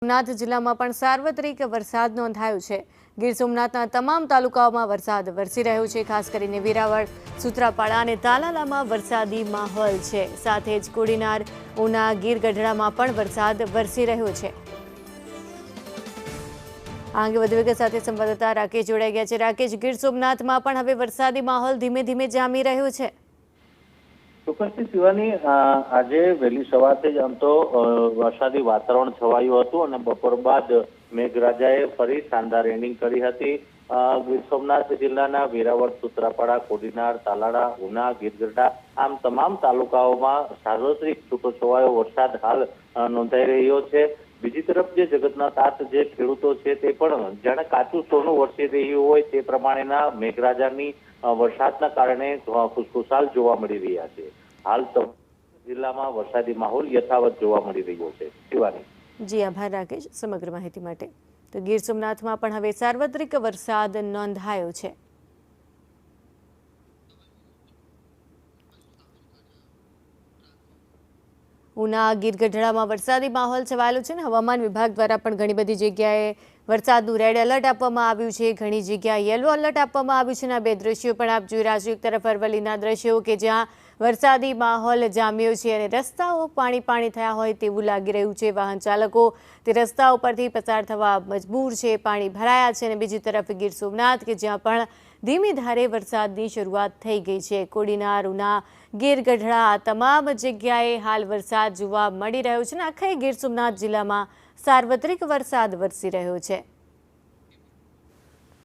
સોમનાથ જિલ્લામાં પણ સાર્વત્રિક વરસાદ નોંધાયો છે। ગીર સોમનાથના તમામ તાલુકાઓમાં વરસાદ વરસી રહ્યો છે। ખાસ કરીને વેરાવળ, સૂત્રાપાડા અને તાલાલામાં વરસાદી માહોલ છે। સાથે જ કોડીનાર, ઉના, ગીર ગઢડામાં પણ વરસાદ વરસી રહ્યો છે। આ અંગે વધુ વિગત સાથે સંવાદદાતા રાકેશ જોડાઈ ગયા છે। રાકેશ, ગીર સોમનાથમાં પણ હવે વરસાદી માહોલ ધીમે ધીમે જામી રહ્યો છે। ચોક્કસથી શિવાની, આજે વહેલી સવારથી જ આમ તો વરસાદી વાતાવરણ છવાયું હતું અને બપોર બાદ મેઘરાજાએ ફરી શાનદાર ઇનિંગ કરી હતી। ગીર સોમનાથ જિલ્લાના વેરાવળ, સૂત્રાપાડા, કોડીનાર, તાલાળા, ઉના, ગીર ગઢડા આમ તમામ તાલુકાઓમાં સાર્વત્રિક છૂટોછવાયો વરસાદ હાલ નોંધાઈ રહ્યો છે। બીજી તરફ જે જગતના તાત જે ખેડૂતો છે તે પણ જાણે કાચું સોનું વરસી રહ્યું હોય તે પ્રમાણેના મેઘરાજાની વરસાદના કારણે ખુશખુશાલ જોવા મળી રહ્યા છે। હાલ જિલ્લામાં વરસાદી માહોલ યથાવત જોવા મળી રહ્યો છે। શિવાની, જી આભાર રાકેશ સમગ્ર માહિતી માટે। તો ગીર સોમનાથમાં પણ હવે સાર્વત્રિક વરસાદ નોંધાયો છે। ઉના, ગીર ગઢડામાં વરસાદી માહોલ છવાયેલો છે ને હવામાન વિભાગ દ્વારા પણ ઘણી બધી જગ્યાએ વરસાદનું રેડ એલર્ટ આપવામાં આવ્યું છે। ઘણી જગ્યાએ યલો એલર્ટ આપવામાં આવ્યું છે। આ બે દ્રશ્યો પણ આપ જોઈ રહ્યા છો। એક તરફ અરવલ્લીના દ્રશ્યો કે જ્યાં વરસાદી માહોલ જામ્યો છે અને રસ્તાઓ પાણી થયા હોય તેવું લાગી રહ્યું છે। વાહન ચાલકો તે રસ્તા ઉપરથી પસાર થવા મજબૂર છે, પાણી ભરાયા છે। અને બીજી તરફ ગીર સોમનાથ કે જ્યાં પણ ધીમી ધારે વરસાદની શરૂઆત થઈ ગઈ છે। કોડીનાર, ઉના, ગીર ગઢડા આ તમામ જગ્યાએ હાલ વરસાદ જોવા મળી રહ્યો છે અને આખા ગીર સોમનાથ જિલ્લામાં સાર્વત્રિક વરસાદ વરસી રહ્યો છે।